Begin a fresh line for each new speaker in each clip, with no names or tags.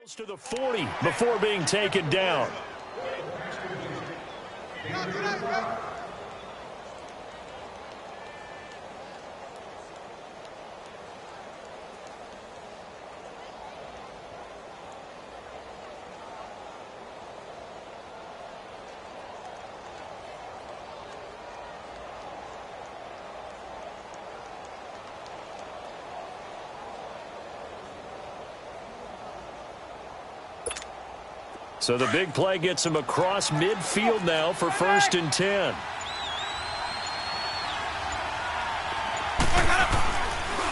To the 40 before being taken down. So the big play gets him across midfield now for 1st and 10.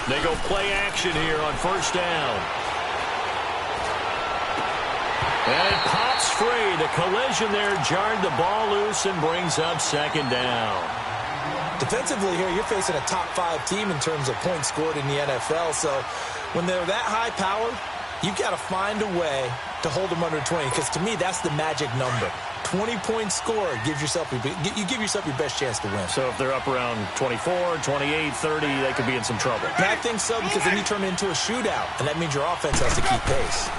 They go play action here on 1st down. And it pops free. The collision there jarred the ball loose and brings up 2nd down.
Defensively here, you're facing a top 5 team in terms of points scored in the NFL. So when they're that high powered, you've got to find a way to hold them under 20, because to me, that's the magic number. 20 points scored gives yourself you give yourself your best chance to win.
So if they're up around 24, 28, 30, they could be in some trouble.
And I think so, because then you turn it into a shootout, and that means your offense has to keep pace.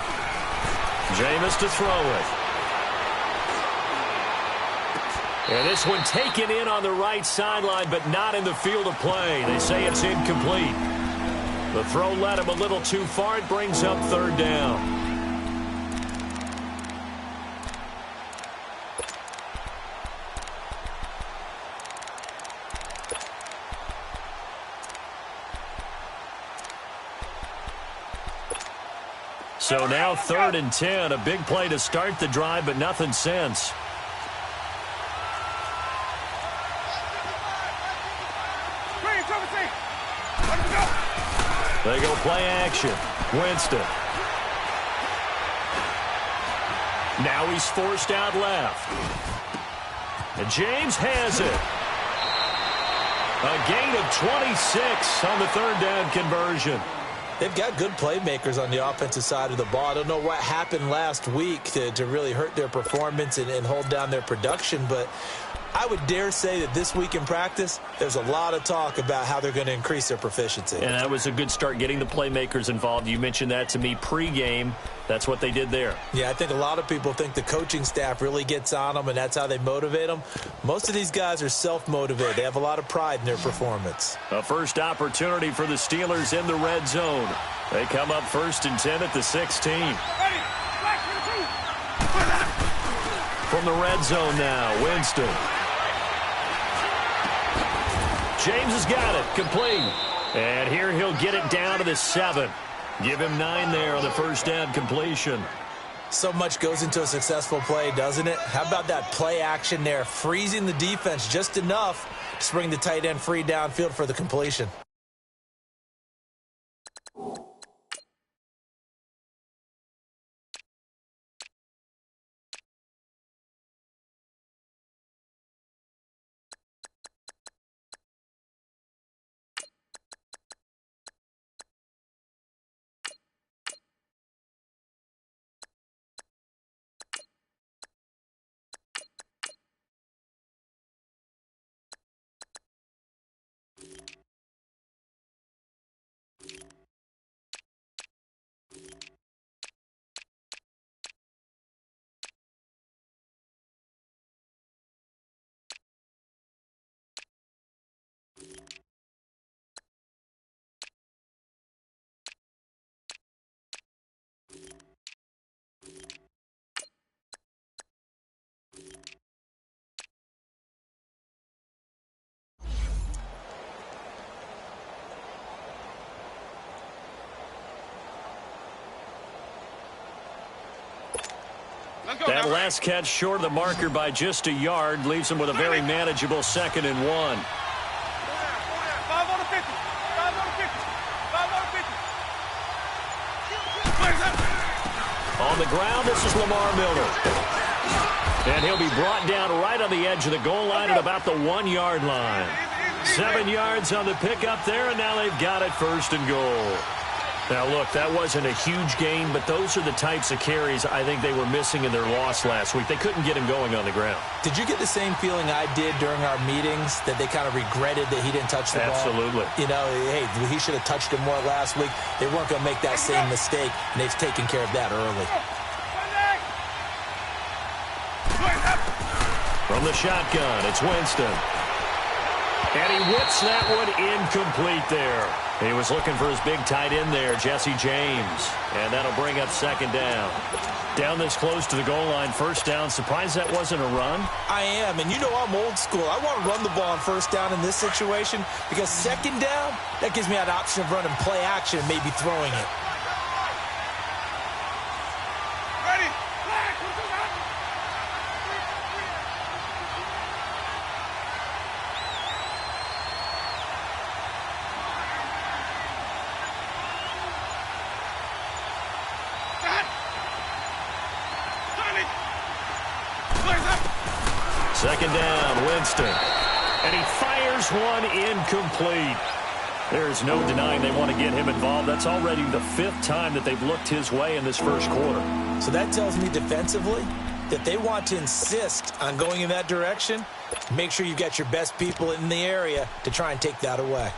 Jameis to throw it. And this one taken in on the right sideline, but not in the field of play. They say it's incomplete. The throw led him a little too far. It brings up 3rd down. So now 3rd and 10. A big play to start the drive, but nothing since. They go play action. Winston. Now he's forced out left. And James has it. A gain of 26 on the 3rd down conversion.
They've got good playmakers on the offensive side of the ball. I don't know what happened last week to really hurt their performance and hold down their production, but I would dare say that this week in practice, there's a lot of talk about how they're going to increase their proficiency.
And that was a good start, getting the playmakers involved. You mentioned that to me pregame. That's what they did there.
Yeah, I think a lot of people think the coaching staff really gets on them, and that's how they motivate them. Most of these guys are self-motivated. They have a lot of pride in their performance.
A first opportunity for the Steelers in the red zone. They come up 1st and 10 at the 16. From the red zone now, Winston. James has got it, complete. And here he'll get it down to the 7. Give him 9 there on the 1st down completion.
So much goes into a successful play, doesn't it? How about that play action there, freezing the defense just enough to bring the tight end free downfield for the completion.
That last catch short of the marker by just a yard leaves him with a very manageable 2nd and 1. On the ground, this is Lamar Miller. And he'll be brought down right on the edge of the goal line at about the 1-yard line. 7 yards on the pickup there, and now they've got it 1st and goal. Now, look, that wasn't a huge gain, but those are the types of carries I think they were missing in their loss last week. They couldn't get him going on the ground.
Did you get the same feeling I did during our meetings, that they kind of regretted that he didn't touch the ball?
Absolutely.
You know, hey, he should have touched it more last week. They weren't going to make that same mistake, and they've taken care of that early.
From the shotgun, it's Winston. And he whips that one incomplete there. He was looking for his big tight end there, Jesse James. And that'll bring up second down. Down this close to the goal line, first down. Surprised that wasn't a run?
I am, and you know I'm old school. I want to run the ball on first down in this situation because second down, that gives me an option of running play action and maybe throwing it.
Second down, Winston. And he fires one incomplete. There's no denying they want to get him involved. That's already the 5th time that they've looked his way in this first quarter.
So that tells me defensively that they want to insist on going in that direction. Make sure you've got your best people in the area to try and take that away.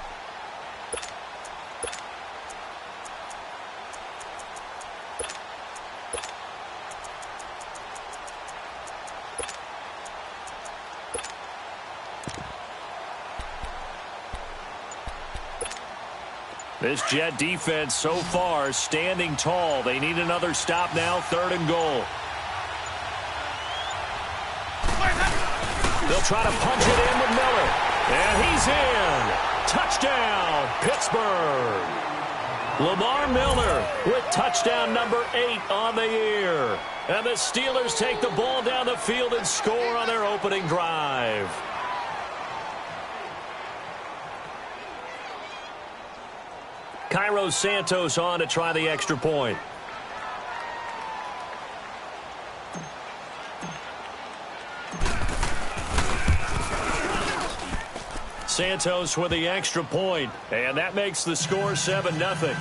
This Jet defense so far standing tall. They need another stop now, 3rd and goal. They'll try to punch it in with Miller. And he's in. Touchdown, Pittsburgh. Lamar Miller with touchdown number 8 on the year. And the Steelers take the ball down the field and score on their opening drive. Cairo Santos on to try the extra point. Santos with the extra point, and that makes the score 7-0.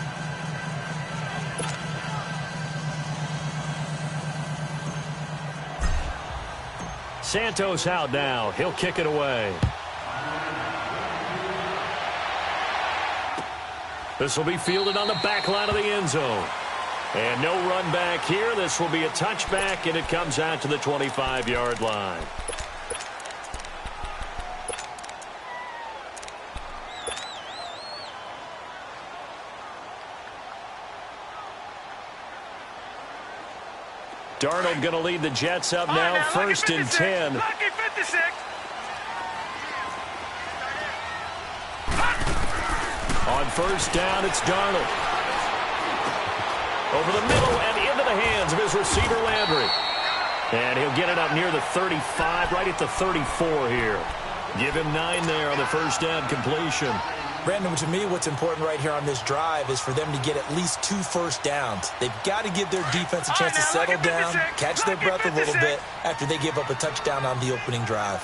Santos out now. He'll kick it away. This will be fielded on the back line of the end zone. And no run back here. This will be a touchback, and it comes out to the 25-yard line. Darnold going to lead the Jets up now, 1st and 10. On first down, it's Darnold. Over the middle and into the hands of his receiver, Landry. And he'll get it up near the 35, right at the 34 here. Give him 9 there on the first down completion.
Brandon, to me, what's important right here on this drive is for them to get at least 2 first downs. They've got to give their defense a chance to settle down, catch their breath a little bit after they give up a touchdown on the opening drive.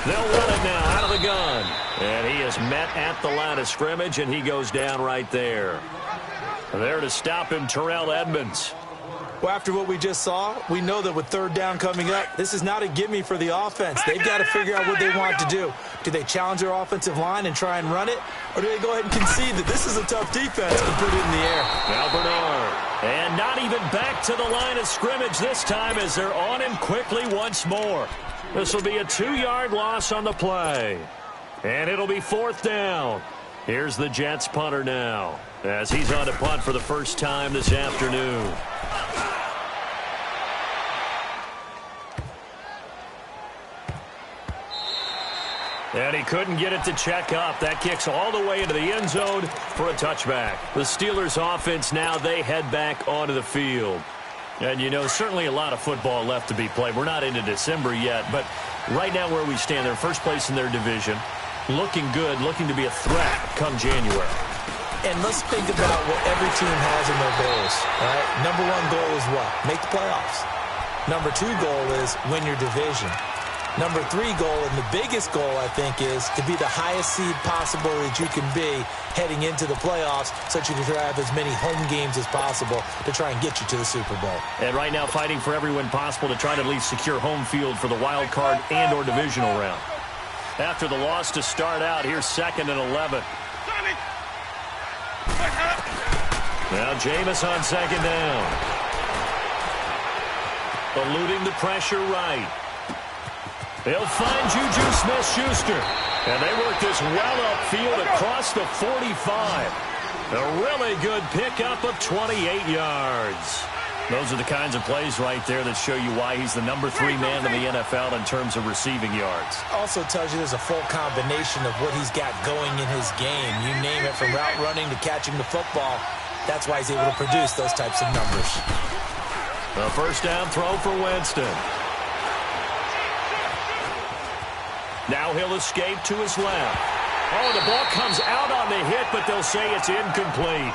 They'll run it now out of the gun. And he is met at the line of scrimmage, and he goes down right there. There to stop him, Terrell Edmonds.
Well, after what we just saw, we know that with 3rd down coming up, this is not a gimme for the offense. They've got to figure out what they want to do. Do they challenge their offensive line and try and run it? Or do they go ahead and concede that this is a tough defense and put it in the air?
Now Bernard. And not even back to the line of scrimmage this time as they're on him quickly once more. This will be a 2-yard loss on the play. And it'll be 4th down. Here's the Jets punter now as he's on to punt for the first time this afternoon. And he couldn't get it to check up. That kicks all the way into the end zone for a touchback. The Steelers offense now, they head back onto the field. And, you know, certainly a lot of football left to be played. We're not into December yet, but right now where we stand, they're first place in their division. Looking good, looking to be a threat come January.
And let's think about what every team has in their goals. All right? Number 1 goal is what? Make the playoffs. Number 2 goal is win your division. Number 3 goal, and the biggest goal, I think, is to be the highest seed possible that you can be heading into the playoffs so that you can have as many home games as possible to try and get you to the Super Bowl.
And right now fighting for every win possible to try to at least secure home field for the wild card and or divisional round. After the loss to start out, here's 2nd and 11. Now Jameis on 2nd down. Eluding the pressure right. They'll find Juju Smith-Schuster. And they work this well upfield across the 45. A really good pickup of 28 yards. Those are the kinds of plays right there that show you why he's the number 3 man in the NFL in terms of receiving yards.
Also tells you there's a full combination of what he's got going in his game. You name it, from route running to catching the football. That's why he's able to produce those types of numbers.
A first down throw for Winston. Now he'll escape to his left. Oh, the ball comes out on the hit, but they'll say it's incomplete.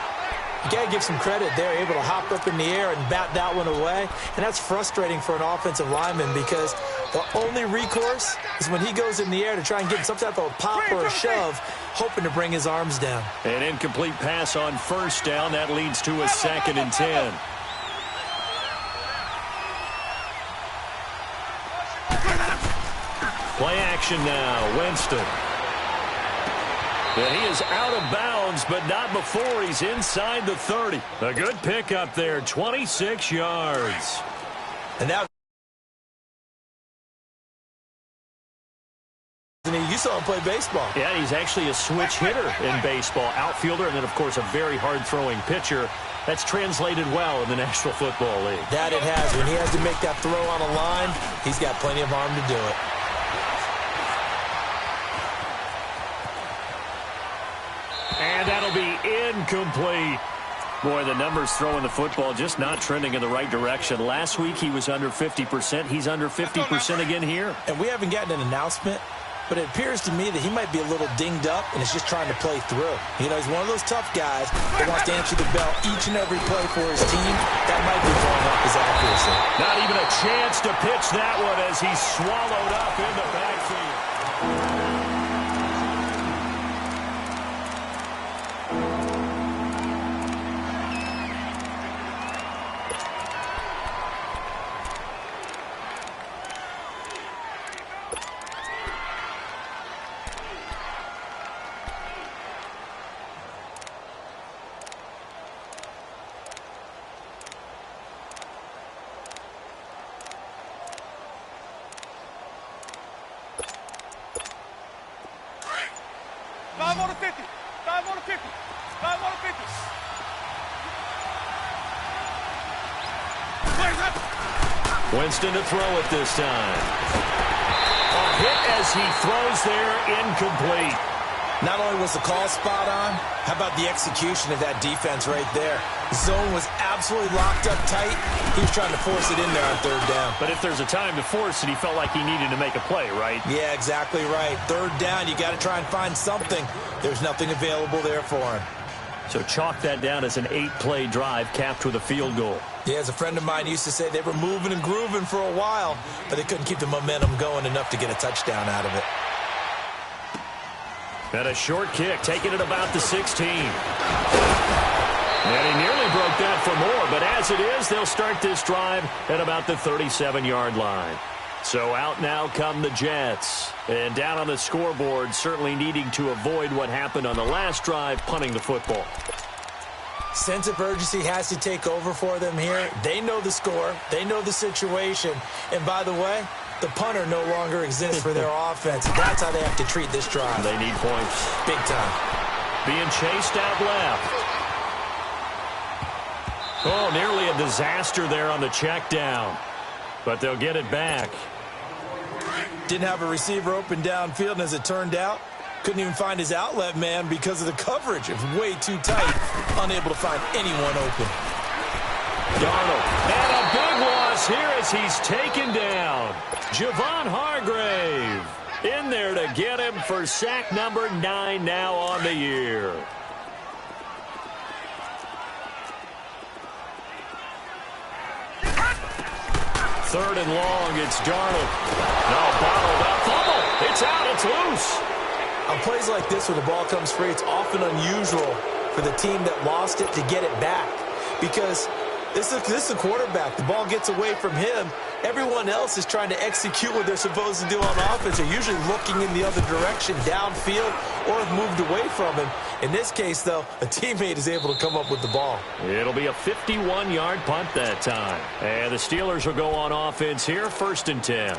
You got to give some credit. They're able to hop up in the air and bat that one away. And that's frustrating for an offensive lineman because the only recourse is when he goes in the air to try and get some type of a pop or a shove, hoping to bring his arms down.
An incomplete pass on first down. That leads to a 2nd and 10. Play action now. Winston. And he is out of bounds, but not before he's inside the 30. A good pickup there, 26 yards.
And now you saw him play baseball.
Yeah, he's actually a switch hitter in baseball. Outfielder, and then, of course, a very hard-throwing pitcher. That's translated well in the National Football League.
That it has. When he has to make that throw on a line, he's got plenty of arm to do it.
And that'll be incomplete. Boy, the numbers throwing the football just not trending in the right direction. Last week he was under 50%. He's under 50% again here.
And we haven't gotten an announcement, but it appears to me that he might be a little dinged up and is just trying to play through. You know, he's one of those tough guys that wants to answer the bell each and every play for his team. That might be throwing up his accuracy.
Not even a chance to pitch that one as he's swallowed up in the backfield. Winston to throw it this time. A hit as he throws there, incomplete.
Not only was the call spot on, how about the execution of that defense right there? Zone was absolutely locked up tight. He was trying to force it in there on 3rd down.
But if there's a time to force it, he felt like he needed to make a play, right?
Yeah, exactly right. 3rd down, you got to try and find something. There's nothing available there for him.
So chalk that down as an 8-play drive capped with a field goal.
Yeah, as a friend of mine used to say, they were moving and grooving for a while, but they couldn't keep the momentum going enough to get a touchdown out of it.
And a short kick, taking it about the 16. And he nearly broke that for more, but as it is, they'll start this drive at about the 37-yard line. So out now come the Jets. And down on the scoreboard, certainly needing to avoid what happened on the last drive, punting the football.
Sense of urgency has to take over for them here. They know the score. They know the situation. And by the way, the punter no longer exists for their offense. That's how they have to treat this drive.
They need points.
Big time.
Being chased out left. Oh, nearly a disaster there on the check down. But they'll get it back.
Didn't have a receiver open downfield, and as it turned out, couldn't even find his outlet man because of the coverage. It was way too tight. Unable to find anyone open.
Darnold. And a big loss here as he's taken down. Javon Hargrave in there to get him for sack number 9 now on the year. Third and long, it's Darnold. Now Bottle It's out. It's loose.
On plays like this where the ball comes free, it's often unusual for the team that lost it to get it back because this is a quarterback. The ball gets away from him. Everyone else is trying to execute what they're supposed to do on offense. They're usually looking in the other direction, downfield, or have moved away from him. In this case, though, a teammate is able to come up with the ball.
It'll be a 51-yard punt that time. And the Steelers will go on offense here, 1st and 10.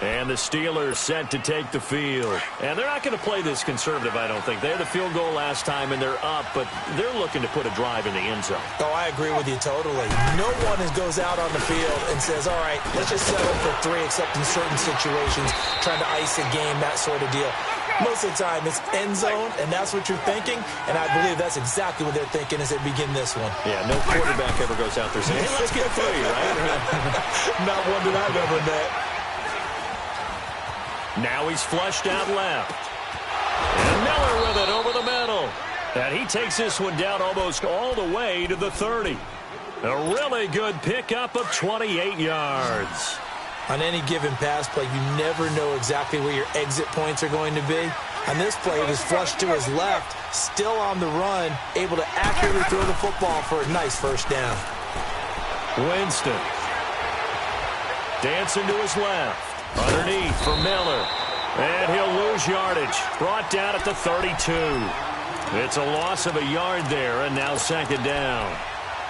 And the Steelers set to take the field. And they're not going to play this conservative, I don't think. They had the field goal last time, and they're up, but they're looking to put a drive in the end zone.
Oh, I agree with you totally. No one goes out on the field and says, all right, let's just settle for 3, except in certain situations, trying to ice a game, that sort of deal. Most of the time, it's end zone, and that's what you're thinking, and I believe that's exactly what they're thinking as they begin this one.
Yeah, no quarterback ever goes out there saying, hey, let's get 3, right?
Not one that I've ever met.
Now he's flushed out left. And Miller with it over the middle. And he takes this one down almost all the way to the 30. A really good pickup of 28 yards.
On any given pass play, you never know exactly where your exit points are going to be. On this play, it was flushed to his left, still on the run, able to accurately throw the football for a nice first down.
Winston. Dancing to his left. Underneath for Miller. And he'll lose yardage. Brought down at the 32. It's a loss of a yard there, and now 2nd down.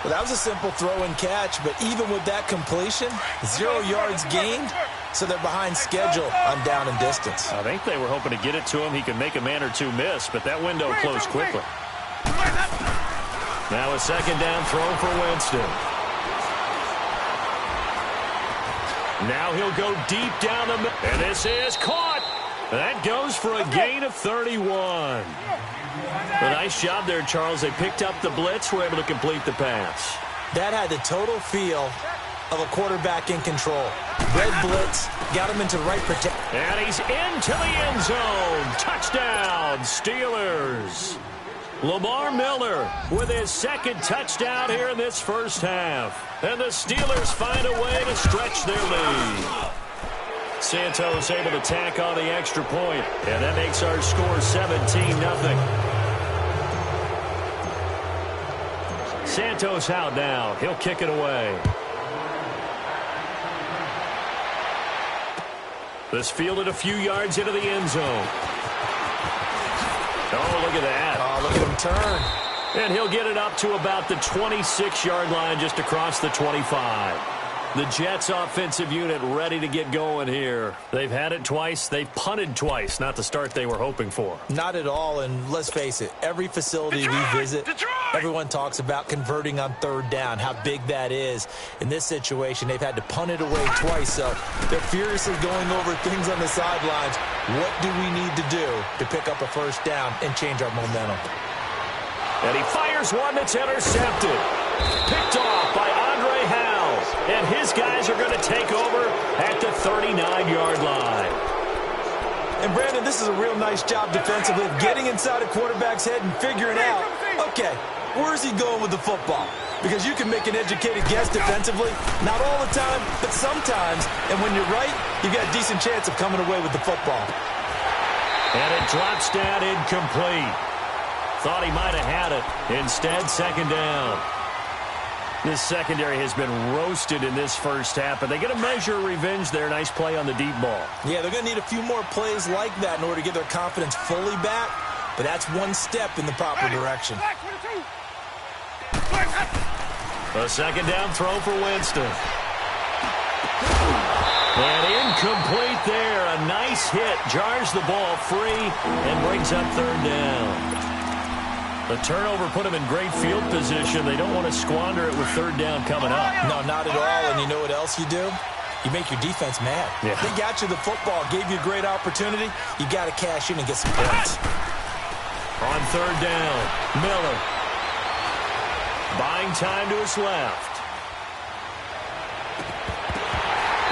Well, that was a simple throw and catch, but even with that completion, 0 yards gained, so they're behind schedule on down and distance.
I think they were hoping to get it to him. He could make a man or two miss, but that window closed quickly. Now a 2nd down throw for Winston. Now he'll go deep down the middle. And this is caught. That goes for a gain of 31. A nice job there, Charles. They picked up the blitz, were able to complete the pass.
That had the total feel of a quarterback in control. Red blitz, got him into right protection.
And he's into the end zone. Touchdown, Steelers. Lamar Miller with his 2nd touchdown here in this first half. And the Steelers find a way to stretch their lead. Santos able to tack on the extra point, and that makes our score 17-0. Santos out now. He'll kick it away. This fielded a few yards into the end zone. Oh, look at that.
Oh, look at him turn.
And he'll get it up to about the 26-yard line, just across the 25. The Jets offensive unit ready to get going here. They've had it twice. They've punted twice. Not the start they were hoping for.
Not at all, and let's face it, every facility we visit, everyone talks about converting on 3rd down, how big that is. In this situation, they've had to punt it away twice, so they're furiously going over things on the sidelines. What do we need to do to pick up a 1st down and change our momentum?
And he fires one that's intercepted. Picked off by Andre Howell. And his guys are going to take over at the 39-yard line.
And, Brandon, this is a real nice job defensively of getting inside a quarterback's head and figuring out, okay, where's he going with the football? Because you can make an educated guess defensively, not all the time, but sometimes. And when you're right, you've got a decent chance of coming away with the football.
And it drops down incomplete. Thought he might have had it. Instead, 2nd down. This secondary has been roasted in this first half, but they get a measure of revenge there. Nice play on the deep ball. Yeah,
they're going to need a few more plays like that in order to get their confidence fully back, but that's one step in the proper direction.
A 2nd down throw for Winston. And incomplete there. A nice hit. Jars the ball free and brings up 3rd down. The turnover put them in great field position. They don't want to squander it with 3rd down coming up.
No, not at all. And you know what else you do? You make your defense mad.
Yeah.
They got you the football, gave you a great opportunity. You got to cash in and get some points.
On 3rd down, Miller. Buying time to his left.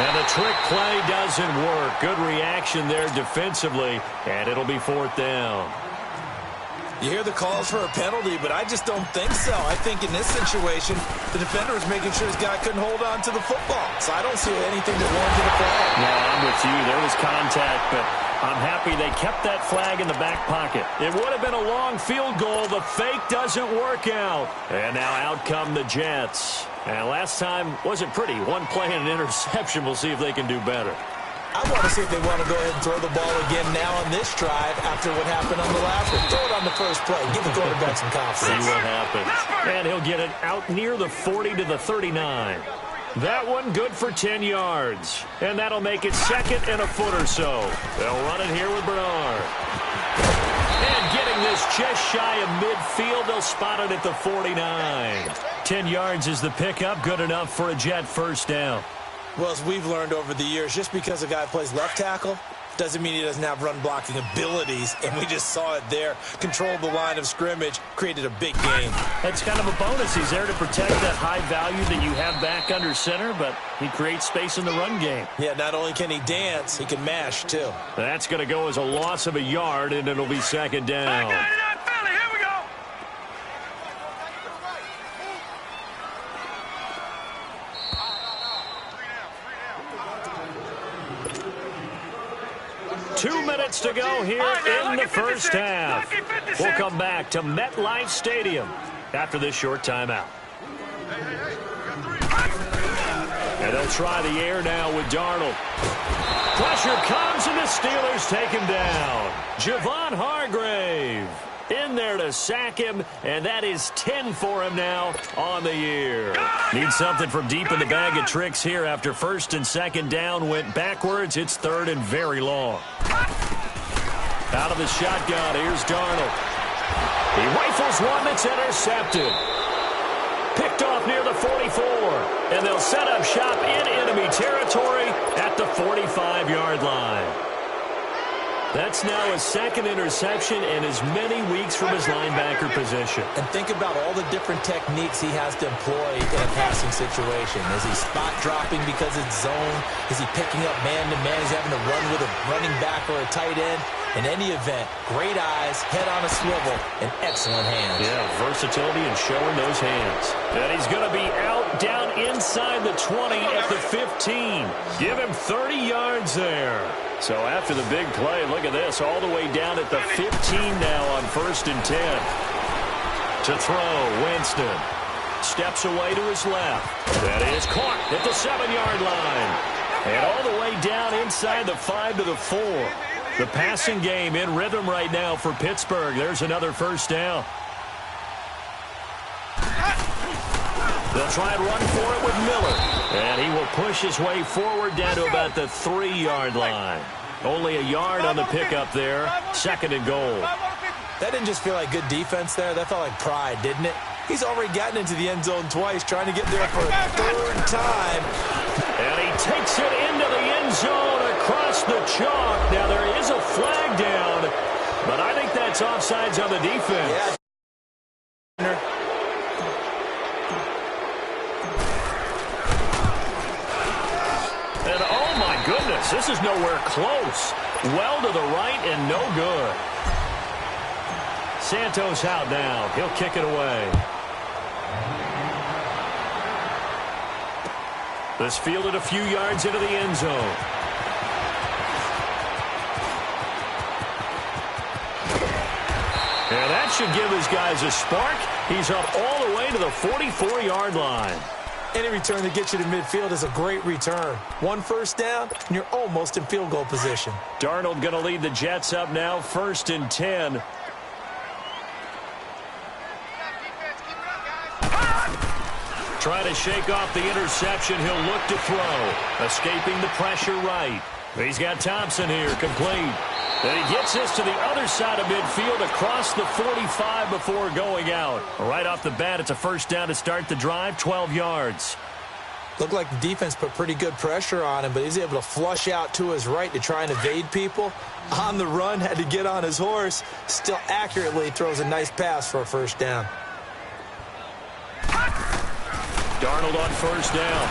And the trick play doesn't work. Good reaction there defensively, and it'll be 4th down.
You hear the calls for a penalty, but I just don't think so. I think in this situation, the defender was making sure his guy couldn't hold on to the football. So I don't see anything that warranted a flag.
No, I'm with you. There was contact, but I'm happy they kept that flag in the back pocket. It would have been a long field goal. The fake doesn't work out. And now out come the Jets. And last time wasn't pretty. One play and an interception. We'll see if they can do better.
I want to see if they want to go ahead and throw the ball again now on this drive after what happened on the last one. Throw it on the first play. Give the quarterback some confidence.
See what happens. And he'll get it out near the 40 to the 39. That one good for 10 yards. And that'll make it second and a foot or so. They'll run it here with Bernard. And getting this just shy of midfield, they'll spot it at the 49. 10 yards is the pickup. Good enough for a Jet first down.
Well, as we've learned over the years, just because a guy plays left tackle doesn't mean he doesn't have run-blocking abilities, and we just saw it there. Controlled the line of scrimmage, created a big game.
That's kind of a bonus. He's there to protect that high value that you have back under center, but he creates space in the run game.
Yeah, not only can he dance, he can mash, too.
That's going to go as a loss of a yard, and it'll be second down.
Here we go.
2 minutes to go here in the first half. We'll come back to MetLife Stadium after this short timeout. And they'll try the air now with Darnold. Pressure comes, and the Steelers take him down. Javon Hargrave in there to sack him, and that is 10 for him now on the year. Needs something from deep in the bag of tricks here after first and second down went backwards. It's third and very long. Out of the shotgun, here's Darnold. He rifles one that's intercepted. Picked off near the 44, and they'll set up shop in enemy territory at the 45-yard line. That's now his second interception in as many weeks from his linebacker position.
And think about all the different techniques he has to employ in a passing situation. Is he spot dropping because it's zone? Is he picking up man-to-man? Is he having to run with a running back or a tight end? In any event, great eyes, head on a swivel, and excellent hands.
Yeah, versatility and showing those hands. And he's going to be out down inside the 20 at the 15. Give him 30 yards there. So after the big play, look at this, all the way down at the 15 now on first and 10. To throw, Winston. Steps away to his left. That is caught at the 7-yard line. And all the way down inside the 5 to the 4. The passing game in rhythm right now for Pittsburgh. There's another first down. They'll try and run for it with Miller. And he will push his way forward down to about the 3-yard line. Only a yard on the pickup there. Second and goal.
That didn't just feel like good defense there. That felt like pride, didn't it? He's already gotten into the end zone twice, trying to get there for a third time.
And he takes it into the end zone across the chalk. Now, there is a flag down, but I think that's offsides on the defense.
Yeah.
And oh my goodness, this is nowhere close. Well to the right and no good. Santos out now. He'll kick it away. This fielded a few yards into the end zone. And that should give his guys a spark. He's up all the way to the 44-yard line.
Any return that gets you to midfield is a great return. One first down, and you're almost in field goal position.
Darnold going to lead the Jets up now, first and 10. Trying to shake off the interception. He'll look to throw. Escaping the pressure right. He's got Thompson here, complete. And he gets this to the other side of midfield across the 45 before going out. Right off the bat, it's a first down to start the drive, 12 yards.
Looked like the defense put pretty good pressure on him, but he's able to flush out to his right to try and evade people. On the run, had to get on his horse. Still accurately throws a nice pass for a first down.
Darnold on first down.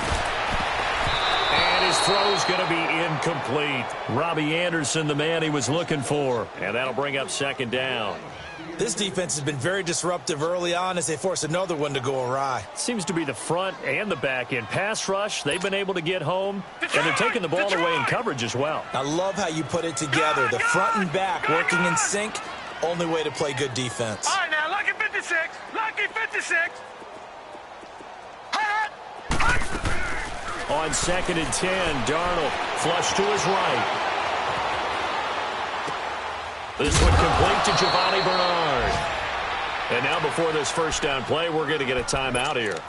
And his throw's going to be incomplete. Robbie Anderson, the man he was looking for. And that'll bring up second down.
This defense has been very disruptive early on as they force another one to go awry.
Seems to be the front and the back end. Pass rush, they've been able to get home, and they're taking the ball away in coverage as well.
I love how you put it together. The front and back working in sync, only way to play good defense.
All right, now, lucky 56. Lucky 56.
On 2nd and 10, Darnold flush to his right. This one complete to Giovanni Bernard. And now before this first down play, we're going to get a timeout here,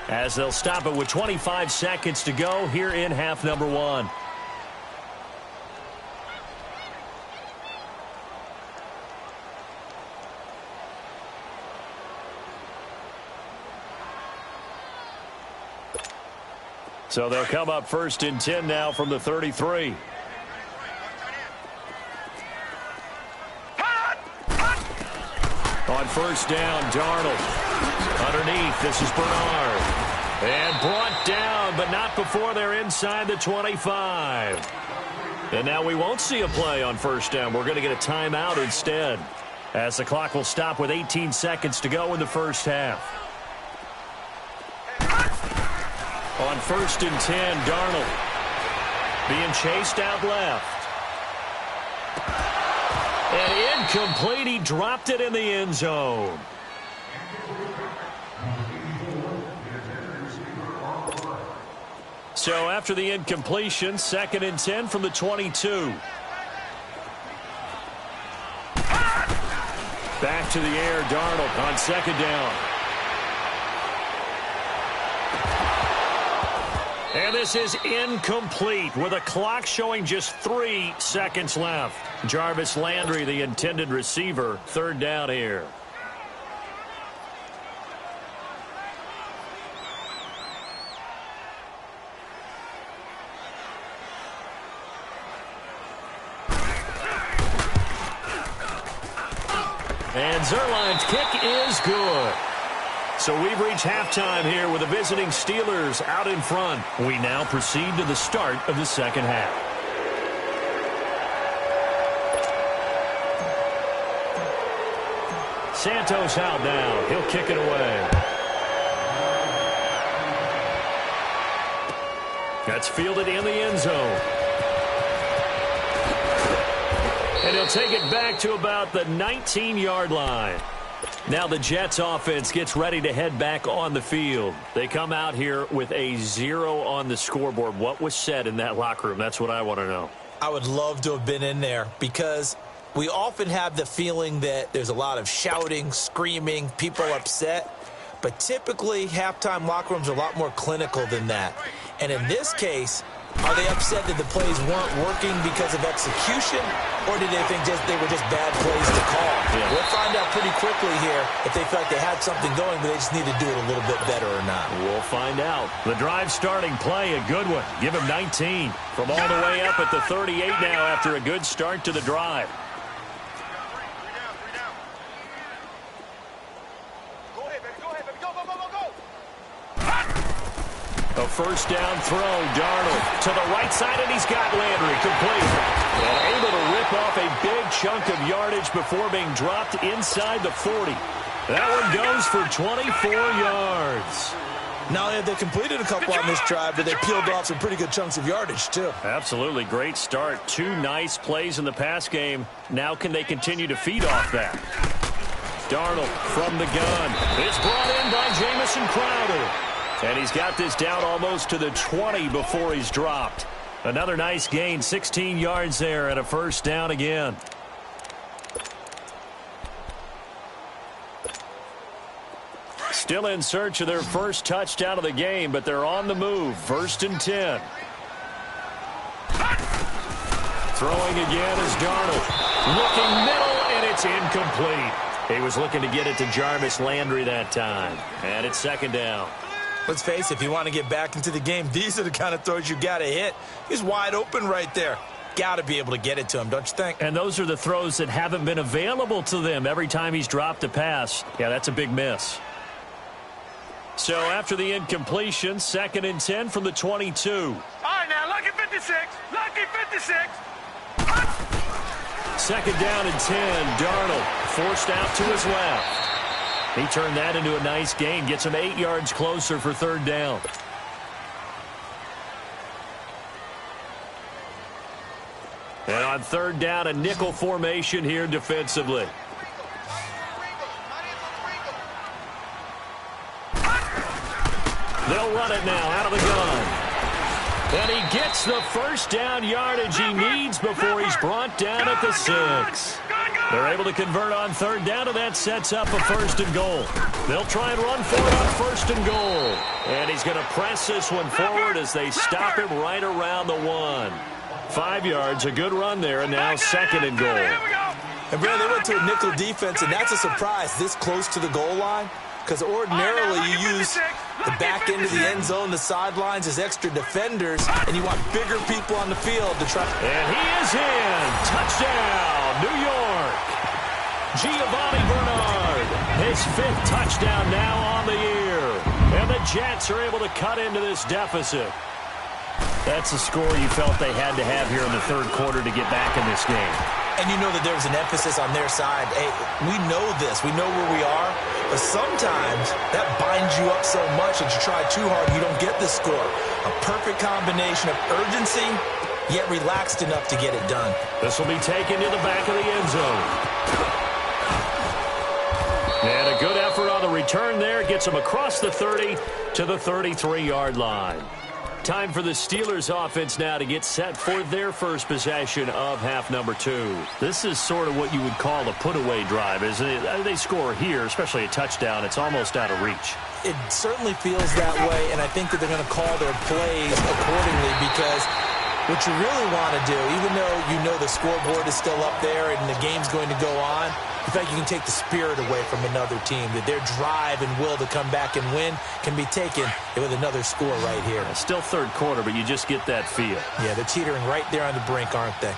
as they'll stop it with 25 seconds to go here in half number 1. So they'll come up 1st and 10 now from the 33. On 1st down, Darnold. Underneath, this is Bernard. And brought down, but not before they're inside the 25. And now we won't see a play on 1st down. We're going to get a timeout instead, as the clock will stop with 18 seconds to go in the first half. On 1st and 10, Darnold being chased out left. And incomplete. He dropped it in the end zone. So after the incompletion, 2nd and 10 from the 22. Back to the air, Darnold on 2nd down. And this is incomplete with a clock showing just 3 seconds left. Jarvis Landry, the intended receiver, 3rd down here. And Zerline's kick is good. So we've reached halftime here with the visiting Steelers out in front. We now proceed to the start of the second half. Santos out now. He'll kick it away. That's fielded in the end zone. And he'll take it back to about the 19-yard line. Now the Jets offense gets ready to head back on the field. They come out here with a 0 on the scoreboard. What was said in that locker room? That's what I want to know.
I would love to have been in there, because we often have the feeling that there's a lot of shouting, screaming, people upset. But typically, halftime locker rooms are a lot more clinical than that. And in this case, are they upset that the plays weren't working because of execution, or did they think they were just bad plays to call?
Yeah.
We'll find out pretty quickly here if they felt they had something going, but they just need to do it a little bit better or not.
We'll find out. The drive starting play, a good one. Give him 19 from all the way up at the 38 now after a good start to the drive. A first down throw, Darnold to the right side, and he's got Landry complete. And able to rip off a big chunk of yardage before being dropped inside the 40. That one goes for 24 yards.
Not only have they completed a couple on this drive, but they peeled off some pretty good chunks of yardage, too.
Absolutely. Great start. 2 nice plays in the pass game. Now can they continue to feed off that? Darnold from the gun. It's brought in by Jamison Crowder. And he's got this down almost to the 20 before he's dropped. Another nice gain, 16 yards there, and a first down again. Still in search of their first touchdown of the game, but they're on the move. 1st and 10. Throwing again is Darnold. Looking middle, and it's incomplete. He was looking to get it to Jarvis Landry that time. And it's 2nd down.
Let's face it, if you want to get back into the game, these are the kind of throws you got to hit. He's wide open right there. Got to be able to get it to him, don't you think?
And those are the throws that haven't been available to them every time he's dropped a pass. Yeah, that's a big miss. So after the incompletion, 2nd and 10 from the 22.
All right, now, lucky 56. Lucky 56.
2nd down and 10. Darnold forced out to his left. He turned that into a nice gain. Gets him 8 yards closer for third down. And on third down, a nickel formation here defensively. They'll run it now out of the gun. And he gets the first down yardage he needs before he's brought down at the 6. They're able to convert on third down, and that sets up a first and goal. They'll try and run for it on first and goal. And he's going to press this one forward as they stop him right around the 1. 5 yards, a good run there, and now second and goal.
And, Brad, they went to a nickel defense, and that's a surprise this close to the goal line. Because ordinarily you use the back end of the end zone, the sidelines as extra defenders, and you want bigger people on the field to try.
And he is in. Touchdown, New York. Giovanni Bernard, his 5th touchdown now on the year. And the Jets are able to cut into this deficit. That's a score you felt they had to have here in the third quarter to get back in this game.
And you know that there was an emphasis on their side. Hey, we know this. We know where we are. But sometimes that binds you up so much that you try too hard, you don't get the score. A perfect combination of urgency, yet relaxed enough to get it done.
This will be taken to the back of the end zone. And a good effort on the return there. Gets him across the 30 to the 33-yard line. Time for the Steelers offense now to get set for their first possession of half number 2. This is sort of what you would call a put-away drive, isn't it? They score here, especially a touchdown. It's almost out of reach.
It certainly feels that way, and I think that they're going to call their plays accordingly because what you really want to do, even though you know the scoreboard is still up there and the game's going to go on, in fact, you can take the spirit away from another team, that their drive and will to come back and win can be taken with another score right here.
Still third quarter, but you just get that feel.
Yeah, they're teetering right there on the brink, aren't they?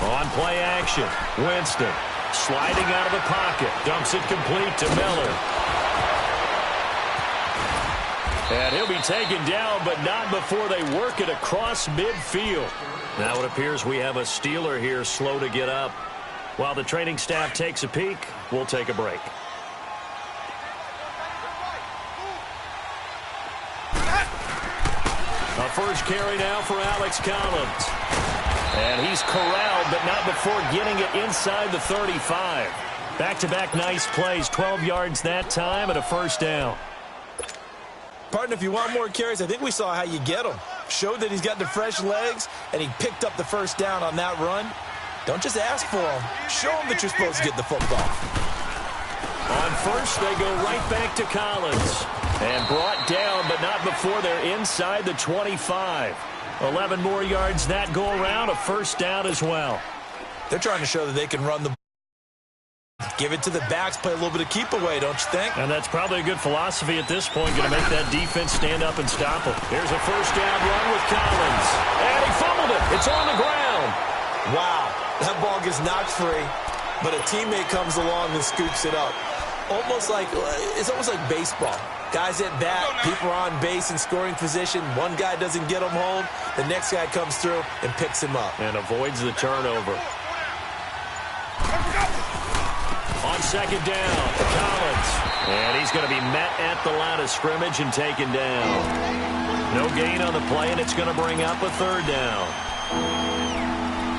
On play action, Winston sliding out of the pocket, dumps it complete to Miller. And he'll be taken down, but not before they work it across midfield. Now it appears we have a Steeler here slow to get up. While the training staff takes a peek, we'll take a break. A first carry now for Alex Collins. And he's corralled, but not before getting it inside the 35. Back-to-back nice plays, 12 yards that time and a first down.
Partner, if you want more carries, I think we saw how you get them. Showed that he's got the fresh legs, and he picked up the first down on that run. Don't just ask for them. Show them that you're supposed to get the football.
On first, they go right back to Collins. And brought down, but not before they're inside the 25. 11 more yards that go around, a first down as well.
They're trying to show that they can run the give it to the backs, play a little bit of keep away, don't you think?
And that's probably a good philosophy at this point, going to make that defense stand up and stop them. Here's a first down run with Collins. And he fumbled it. It's on the ground.
Wow, that ball gets knocked free, but a teammate comes along and scoops it up. It's almost like baseball. Guys at bat, people are on base in scoring position. One guy doesn't get him home. The next guy comes through and picks him up.
And avoids the turnover. On second down, Collins. And he's going to be met at the line of scrimmage and taken down. No gain on the play, and it's going to bring up a third down.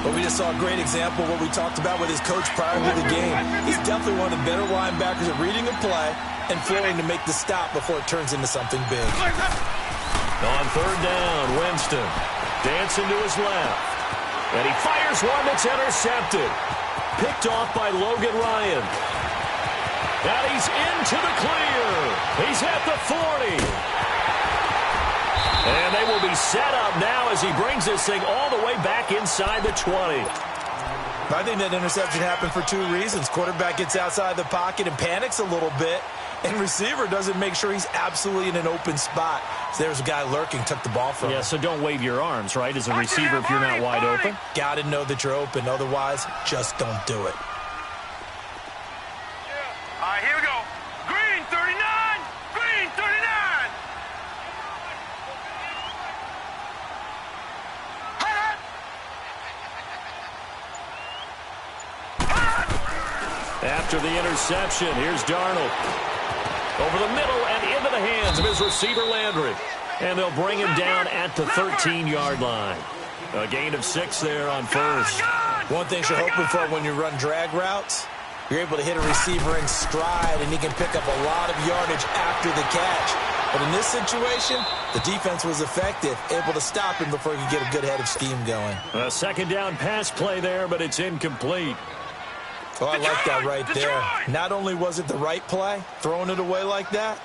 But we just saw a great example of what we talked about with his coach prior to the game. He's definitely one of the better linebackers at reading a play and flowing to make the stop before it turns into something big.
On third down, Winston dancing to his left. And he fires one that's intercepted. Picked off by Logan Ryan. And he's into the clear. He's at the 40. And they will be set up now as he brings this thing all the way back inside the 20.
I think that interception happened for two reasons. Quarterback gets outside the pocket and panics a little bit, and receiver doesn't make sure he's absolutely in an open spot. So there's a guy lurking, took the ball from him.
Yeah, so don't wave your arms, right, as a receiver if you're not wide open.
Got to know that you're open. Otherwise, just don't do it.
All right, here we go. Green 39. Green 39.
after the interception. Here's Darnold. Over the middle and into the hands of his receiver, Landry. And they'll bring him down at the 13-yard line. A gain of 6 there on first.
One thing you're hoping for when you run drag routes, you're able to hit a receiver in stride, and he can pick up a lot of yardage after the catch. But in this situation, the defense was effective, able to stop him before he could get a good head of steam going.
A second down pass play there, but it's incomplete.
Oh, I like that right there. Not only was it the right play, throwing it away like that,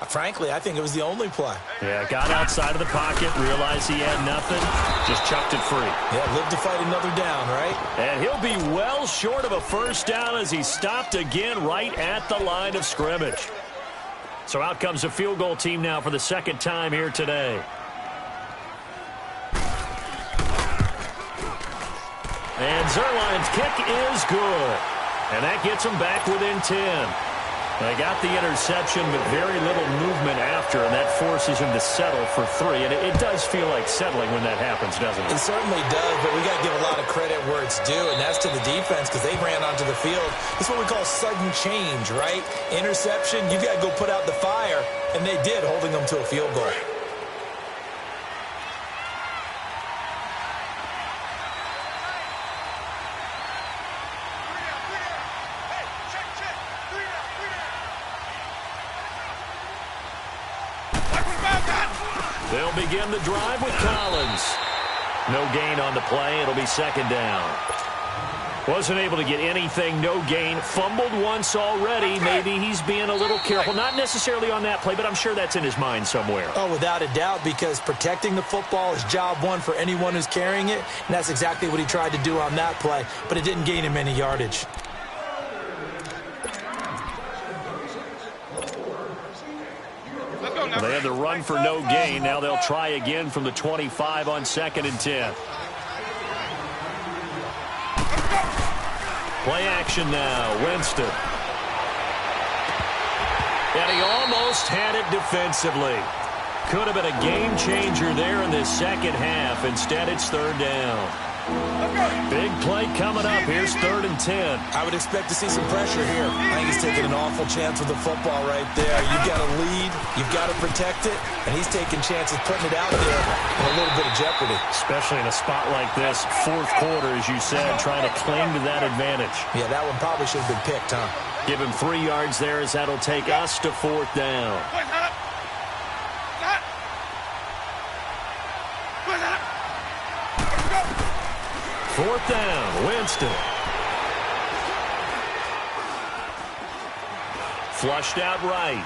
frankly, I think it was the only play.
Yeah, got outside of the pocket, realized he had nothing, just chucked it free.
Yeah, live to fight another down, right?
And he'll be well short of a first down as he stopped again right at the line of scrimmage. So out comes a field goal team now for the second time here today. And Zerline's kick is good. And that gets them back within 10. They got the interception, but very little movement after, and that forces him to settle for 3. And it does feel like settling when that happens, doesn't it?
It certainly does, but we got to give a lot of credit where it's due, and that's to the defense because they ran onto the field. It's what we call sudden change, right? Interception, you got to go put out the fire, and they did, holding them to a field goal.
They'll begin the drive with Collins. No gain on the play. It'll be second down. Wasn't able to get anything. No gain. Fumbled once already. Maybe he's being a little careful. Not necessarily on that play, but I'm sure that's in his mind somewhere.
Oh, without a doubt, because protecting the football is job one for anyone who's carrying it, and that's exactly what he tried to do on that play, but it didn't gain him any yardage.
They had the run for no gain. Now they'll try again from the 25 on 2nd and 10. Play action now. Winston. And he almost had it defensively. Could have been a game changer there in this second half. Instead, it's third down. Big play coming up. Here's 3rd and 10.
I would expect to see some pressure here. I think he's taking an awful chance with the football right there. You've got to lead. You've got to protect it. And he's taking chances, putting it out there in a little bit of jeopardy.
Especially in a spot like this. 4th quarter, as you said, trying to cling to that advantage.
Yeah, that one probably should have been picked, huh?
Give him 3 yards there as that'll take us to 4th down. 4th down, Winston. Flushed out right.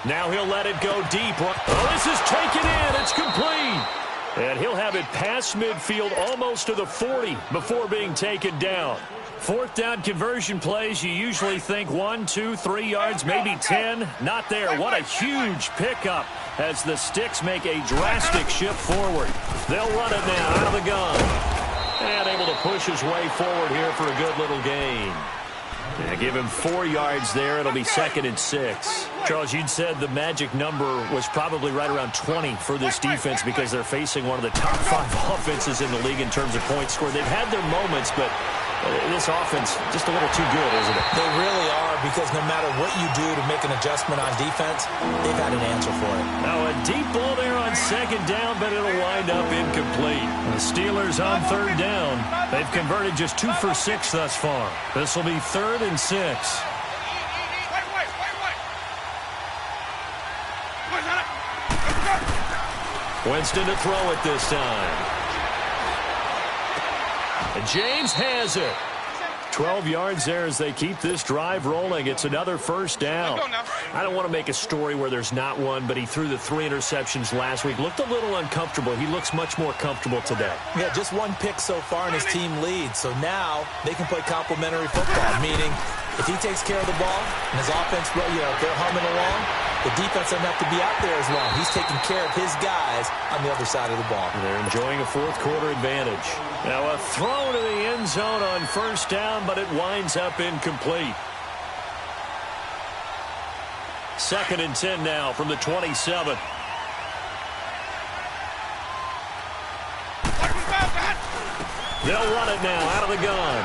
Now he'll let it go deep. Oh, this is taken in. It's complete. And he'll have it past midfield almost to the 40 before being taken down. 4th down conversion plays, you usually think 1, 2, 3 yards, maybe 10. Not there. What a huge pickup as the Sticks make a drastic shift forward. They'll run it now out of the gun. And able to push his way forward here for a good little gain. Yeah, give him 4 yards there. It'll be 2nd and 6. Charles, you'd said the magic number was probably right around 20 for this defense because they're facing one of the top 5 offenses in the league in terms of points scored. They've had their moments, but this offense just a little too good, isn't it?
They really are, because no matter what you do to make an adjustment on defense, they've had an answer for it.
Now a deep ball there on 2nd down, but it'll wind up incomplete. The Steelers on 3rd down. They've converted just 2 for 6 thus far. This will be 3rd and 6. Winston to throw it this time. And James has it. 12 yards there as they keep this drive rolling. It's another first down. I don't want to make a story where there's not one, but he threw the 3 interceptions last week. Looked a little uncomfortable. He looks much more comfortable today.
Yeah, just 1 pick so far and his team leads. So now they can play complementary football, meaning if he takes care of the ball and his offense, they're humming along, the defense doesn't have to be out there as long. He's taking care of his guys on the other side of the ball.
They're enjoying a 4th quarter advantage. Now a throw to the end zone on 1st down, but it winds up incomplete. 2nd and 10 now from the 27. They'll run it now out of the gun.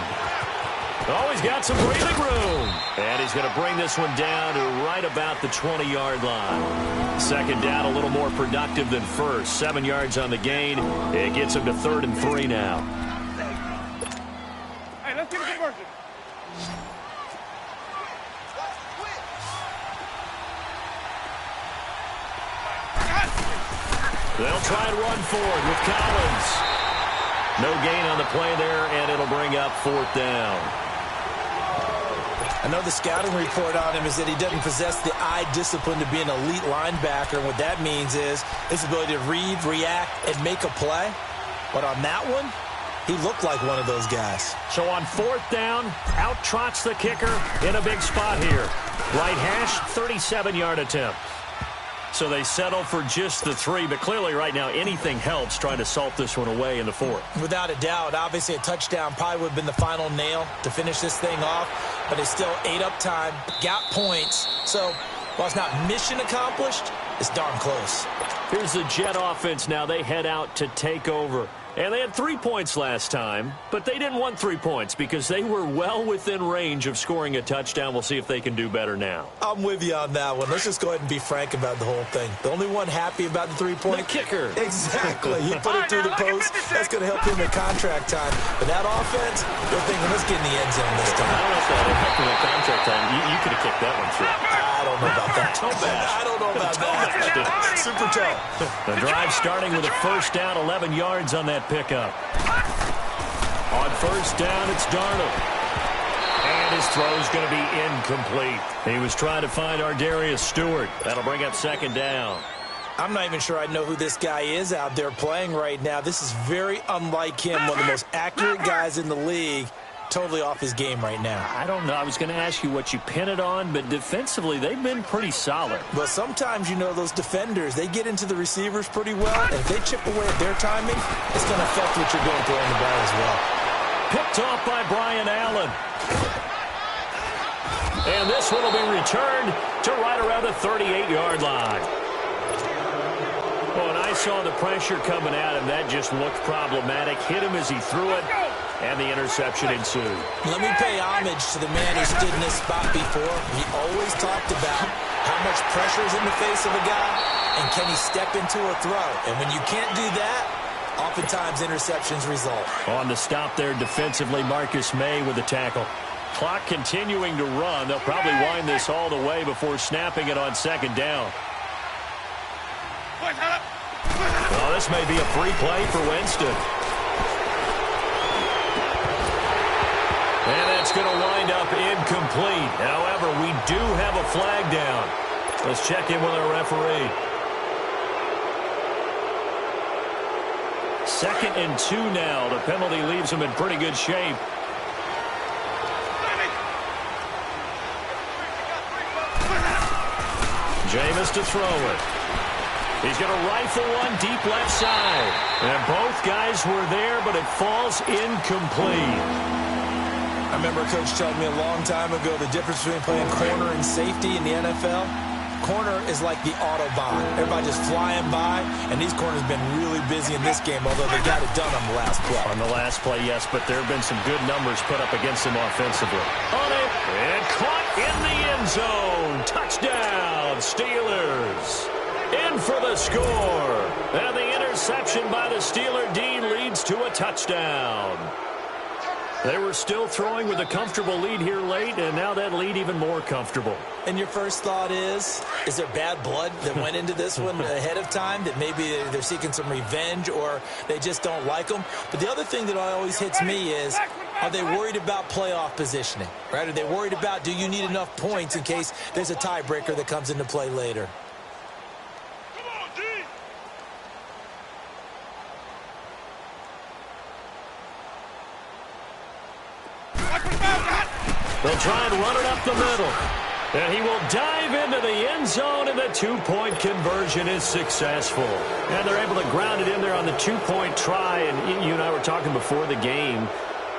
Oh, he's got some breathing room. And he's going to bring this one down to right about the 20-yard line. Second down, a little more productive than first. 7 yards on the gain. It gets him to 3rd and 3 now.
Hey, let's get a conversion.
They'll try and run forward with Collins. No gain on the play there, and it'll bring up 4th down.
I know the scouting report on him is that he doesn't possess the eye discipline to be an elite linebacker. And what that means is his ability to read, react, and make a play. But on that one, he looked like one of those guys.
So on 4th down, out trots the kicker in a big spot here. Right hash, 37-yard attempt. So they settle for just the 3, but clearly right now anything helps trying to salt this one away in the 4th.
Without a doubt, obviously a touchdown probably would have been the final nail to finish this thing off, but it still ate up time, got points. So while it's not mission accomplished, it's darn close.
Here's the Jet offense now. They head out to take over. And they had 3 points last time, but they didn't want 3 points because they were well within range of scoring a touchdown. We'll see if they can do better now.
I'm with you on that one. Let's just go ahead and be frank about the whole thing. The only one happy about the 3-point?
The kicker.
Exactly. He put it through the post. That's going to help him in contract time. But that offense, they're thinking, let's get in the end zone this time.
I don't know if that would help him in contract time. You could have kicked that one through.
I don't know about that. I don't know about that. Super tough.
The drive starting with a 1st down, 11 yards on that pickup. On 1st down, it's Darnold. And his throw's going to be incomplete. He was trying to find Ardarius Stewart. That'll bring up 2nd down.
I'm not even sure I know who this guy is out there playing right now. This is very unlike him, one of the most accurate guys in the league. Totally off his game right now.
I don't know. I was going to ask you what you pin it on, but defensively, they've been pretty solid.
Well, sometimes, you know, those defenders, they get into the receivers pretty well, and if they chip away at their timing, it's going to affect what you're doing throwing the ball as well.
Picked off by Brian Allen. And this one will be returned to right around the 38-yard line. Well, and I saw the pressure coming at him. That just looked problematic. Hit him as he threw it. And the interception ensued.
Let me pay homage to the man who stood in this spot before. He always talked about how much pressure is in the face of a guy and can he step into a throw. And when you can't do that, oftentimes interceptions result.
On the stop there defensively, Marcus May with the tackle. Clock continuing to run. They'll probably wind this all the way before snapping it on 2nd down. Well, this may be a free play for Winston. And that's going to wind up incomplete. However, we do have a flag down. Let's check in with our referee. 2nd and 2 now. The penalty leaves them in pretty good shape. Jameis to throw it. He's going to rifle one deep left side. And both guys were there, but it falls incomplete.
I remember a coach telling me a long time ago the difference between playing corner and safety in the NFL. Corner is like the Autobahn. Everybody just flying by, and these corners have been really busy in this game, although they got it done on the last play.
On the last play, yes, but there have been some good numbers put up against them offensively. On it, and caught in the end zone. Touchdown, Steelers. In for the score. And the interception by the Steeler D leads to a touchdown. They were still throwing with a comfortable lead here late, and now that lead even more comfortable.
And your first thought is there bad blood that went into this one ahead of time, that maybe they're seeking some revenge or they just don't like them? But the other thing that always hits me is, are they worried about playoff positioning? Right? Are they worried about, do you need enough points in case there's a tiebreaker that comes into play later?
They'll try and run it up the middle. And he will dive into the end zone, and the 2-point conversion is successful. And they're able to ground it in there on the 2-point try. And you and I were talking before the game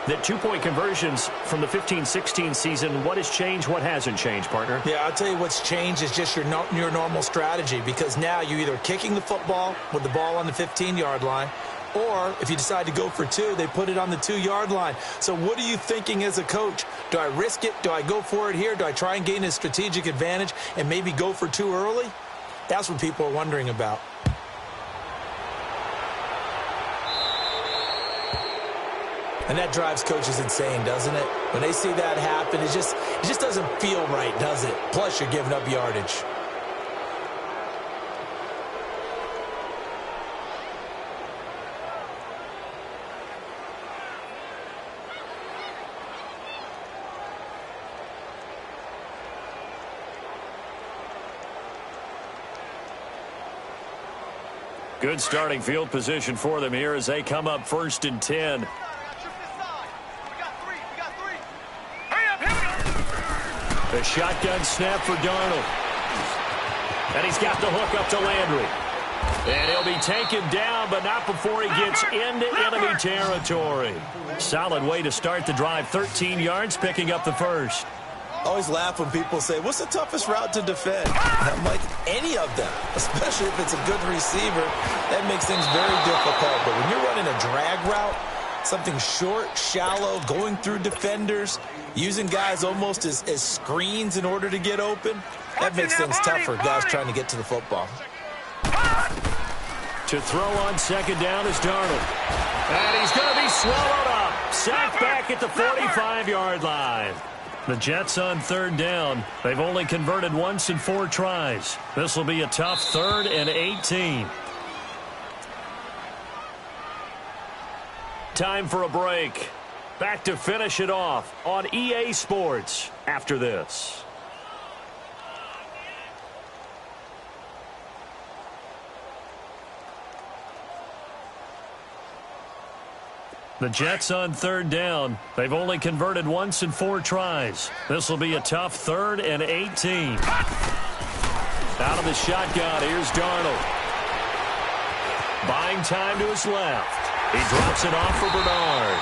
that 2-point conversions from the 15-16 season, what has changed, what hasn't changed, partner?
Yeah, I'll tell you what's changed is just your normal strategy, because now you're either kicking the football with the ball on the 15-yard line, or if you decide to go for 2, they put it on the 2-yard line. So what are you thinking as a coach? Do I risk it? Do I go for it here? Do I try and gain a strategic advantage and maybe go for too early? That's what people are wondering about. And that drives coaches insane, doesn't it? When they see that happen, it just doesn't feel right, does it? Plus, you're giving up yardage.
Good starting field position for them here as they come up 1st and 10. The shotgun snap for Darnold. And he's got the hook up to Landry. And he'll be taken down, but not before he gets into enemy territory. Solid way to start the drive. 13 yards, picking up the first.
Always laugh when people say, what's the toughest route to defend? I'm like, any of them, especially if it's a good receiver. That makes things very difficult. But when you're running a drag route, something short, shallow, going through defenders, using guys almost as screens in order to get open, that makes things tough for guys trying to get to the football.
To throw on 2nd down is Darnold. And he's going to be swallowed up. Sacked back at the 45-yard line. The Jets on 3rd down. They've only converted once in 4 tries. This will be a tough 3rd and 18. Time for a break. Back to finish it off on EA Sports after this. The Jets on 3rd down. They've only converted once in 4 tries. This will be a tough 3rd and 18. Out of the shotgun, here's Darnold. Buying time to his left. He drops it off for Bernard.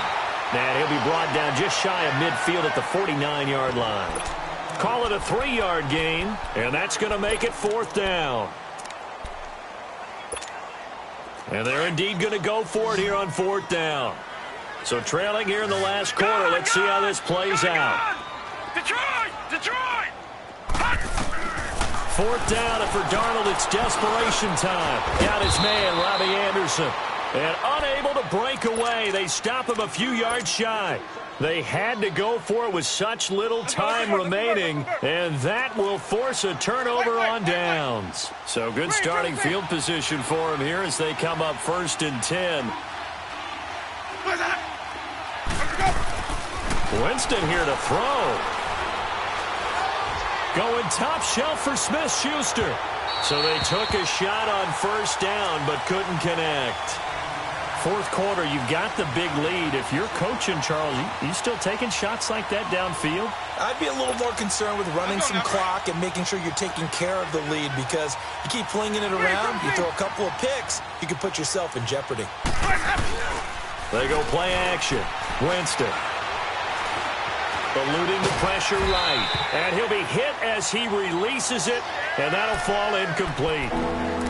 And he'll be brought down just shy of midfield at the 49-yard line. Call it a 3-yard gain, and that's going to make it 4th down. And they're indeed going to go for it here on 4th down. So trailing here in the last quarter. Let's see how this plays out.
Detroit!
4th down, and for Darnold, it's desperation time. Got his man, Robbie Anderson. And unable to break away. They stop him a few yards shy. They had to go for it with such little time remaining, and that will force a turnover on downs. So good starting field position for him here as they come up 1st and 10. Winston here to throw. Going top shelf for Smith-Schuster. So they took a shot on 1st down but couldn't connect. 4th quarter, you've got the big lead. If you're coaching, Charles, you still taking shots like that downfield?
I'd be a little more concerned with running some clock and making sure you're taking care of the lead, because you keep flinging it around, you throw a couple of picks, you can put yourself in jeopardy.
They go play action. Winston. Eluding the pressure right. And he'll be hit as he releases it, and that'll fall incomplete.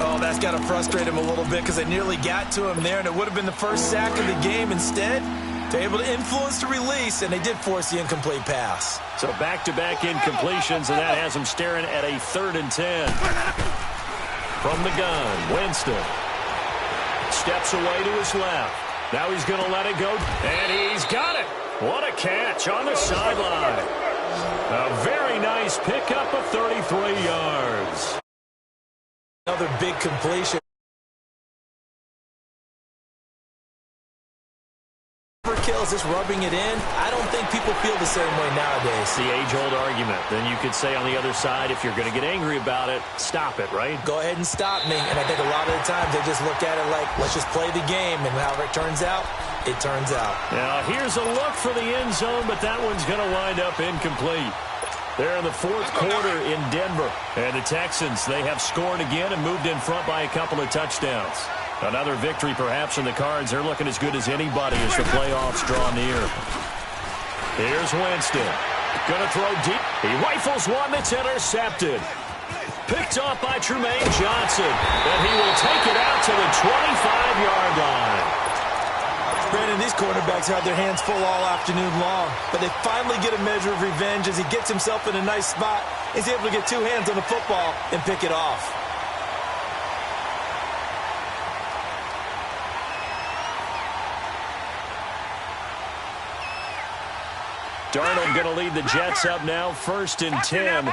Oh, that's got to frustrate him a little bit, because they nearly got to him there, and it would have been the first sack of the game. Instead, they're able to influence the release, and they did force the incomplete pass.
So back-to-back incompletions, and that has him staring at a 3rd and 10. From the gun, Winston steps away to his left. Now he's going to let it go, and he's got it. What a catch on the sideline. A very nice pickup of 33 yards.
Another big completion. Kills, just rubbing it in. I don't think people feel the same way nowadays.
The age-old argument. Then you could say on the other side, if you're going to get angry about it, stop it, right?
Go ahead and stop me. And I think a lot of the times they just look at it like, let's just play the game. And however it turns out, it turns out.
Now, here's a look for the end zone, but that one's going to wind up incomplete. They're in the 4th quarter in Denver. And the Texans, they have scored again and moved in front by a couple of touchdowns. Another victory perhaps in the cards. They're looking as good as anybody as the playoffs draw near. Here's Winston. Going to throw deep. He rifles one that's intercepted. Picked off by Trumaine Johnson. And he will take it out to the 25-yard line.
Brandon, these quarterbacks had their hands full all afternoon long, but they finally get a measure of revenge as he gets himself in a nice spot. He's able to get two hands on the football and pick it off.
Darnold going to lead the Jets up now, 1st and 10.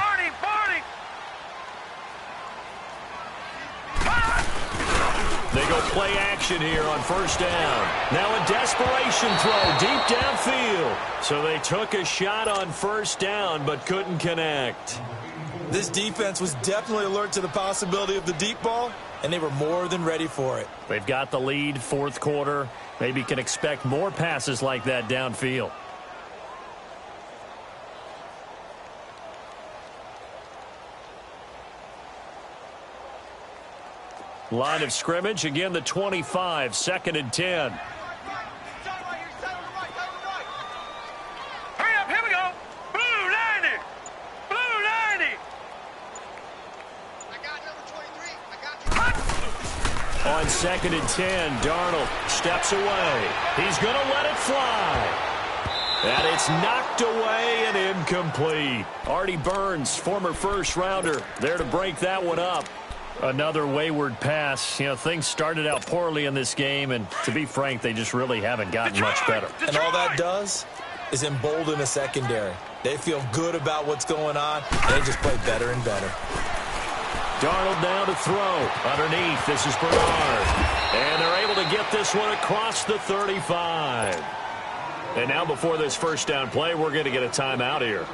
They go play action here on 1st down. Now a desperation throw deep downfield. So they took a shot on 1st down but couldn't connect.
This defense was definitely alert to the possibility of the deep ball, and they were more than ready for it.
They've got the lead, 4th quarter. Maybe can expect more passes like that downfield. Line of scrimmage, again the 25, 2nd and 10.
Hurry up, here we go. Blue 90. Blue 90. I got number 23. I got you.
On 2nd and 10, Darnold steps away. He's going to let it fly. And it's knocked away and incomplete. Artie Burns, former 1st-rounder, there to break that one up. Another wayward pass. You know, things started out poorly in this game, and to be frank, they just really haven't gotten much better.
And all that does is embolden a secondary. They feel good about what's going on, and they just play better and better.
Darnold now to throw. Underneath, this is Bernard. And they're able to get this one across the 35. And now before this 1st down play, we're going to get a timeout here,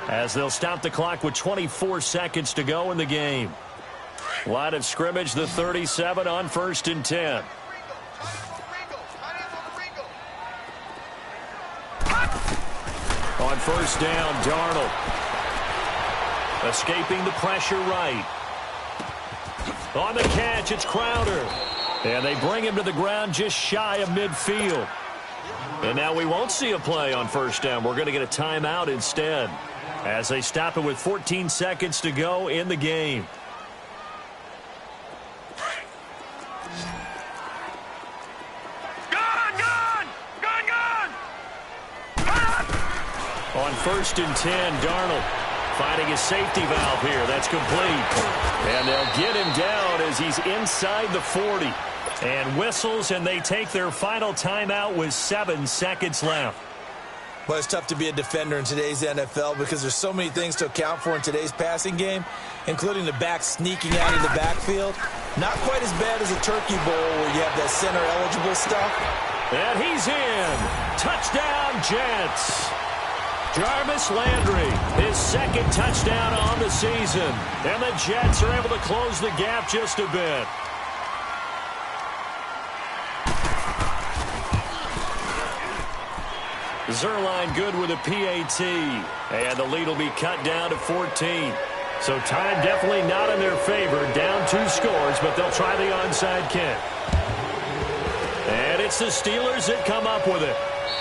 as they'll stop the clock with 24 seconds to go in the game. Line of scrimmage, the 37 on 1st and 10. On 1st down, Darnold. Escaping the pressure right. On the catch, it's Crowder. And they bring him to the ground just shy of midfield. And now we won't see a play on 1st down. We're going to get a timeout instead, as they stop it with 14 seconds to go in the game. On 1st and 10, Darnold finding his safety valve here. That's complete. And they'll get him down as he's inside the 40. And whistles, and they take their final timeout with 7 seconds left.
Well, it's tough to be a defender in today's NFL because there's so many things to account for in today's passing game, including the back sneaking out of the backfield. Not quite as bad as a turkey bowl where you have that center-eligible stuff.
And he's in. Touchdown, Jets. Jarvis Landry, his 2nd touchdown on the season. And the Jets are able to close the gap just a bit. Zerline good with a PAT. And the lead will be cut down to 14. So time definitely not in their favor. Down 2 scores, but they'll try the onside kick. And it's the Steelers that come up with it.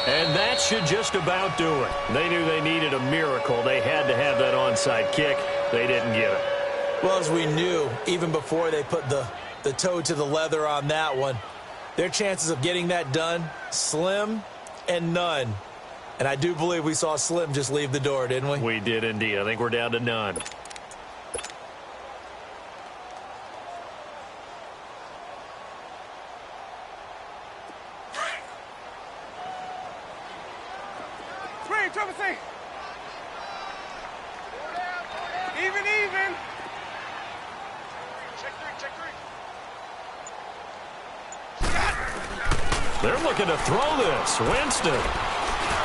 And that should just about do it. They knew they needed a miracle. They had to have that onside kick. They didn't get it.
Well, as we knew, even before they put the toe to the leather on that one, their chances of getting that done, slim and none. And I do believe we saw Slim just leave the door, didn't we?
We did indeed. I think we're down to none.
Even.
They're looking to throw this. Winston.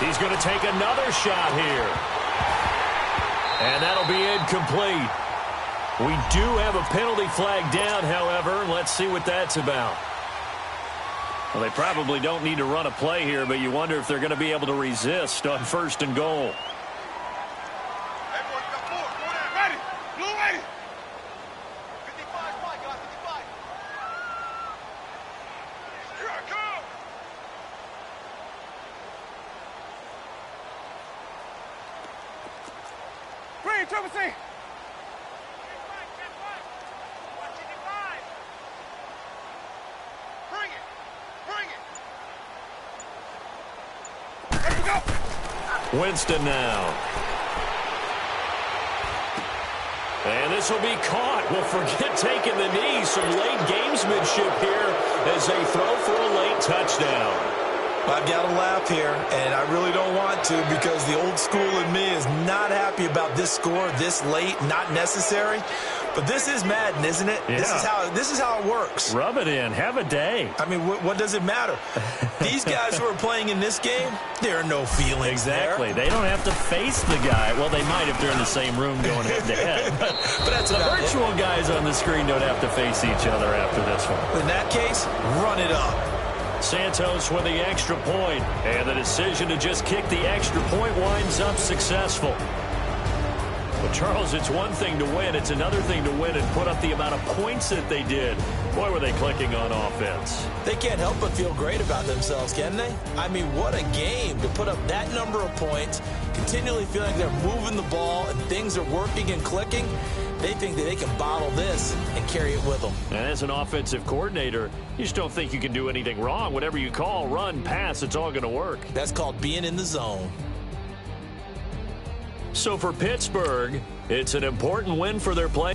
He's going to take another shot here. And that'll be incomplete. We do have a penalty flag down, however. Let's see what that's about. Well, they probably don't need to run a play here, but you wonder if they're going to be able to resist on 1st and goal. Winston now. And this will be caught. Well, forget taking the knee. Some late gamesmanship here as they throw for a late touchdown.
I've got to laugh here, and I really don't want to because the old school in me is not happy about this score this late, not necessary. But this is Madden, isn't it?
Yeah.
This is how it works.
Rub it in. Have a day.
I mean, what does it matter? These guys who are playing in this game, there are no feelings
Exactly.
there.
They don't have to face the guy. Well, they might if they're in the same room going head-to-head.
But that's
the
about
virtual guys on the screen don't have to face each other after this one.
In that case, run it up.
Santos with the extra point, and the decision to just kick the extra point winds up successful. But, Charles, it's one thing to win. It's another thing to win and put up the amount of points that they did. Boy, were they clicking on offense.
They can't help but feel great about themselves, can they? I mean, what a game to put up that number of points, continually feeling like they're moving the ball and things are working and clicking. They think that they can bottle this and carry it with them.
And as an offensive coordinator, you just don't think you can do anything wrong. Whatever you call, run, pass, it's all going to work.
That's called being in the zone.
So for Pittsburgh, it's an important win for their play.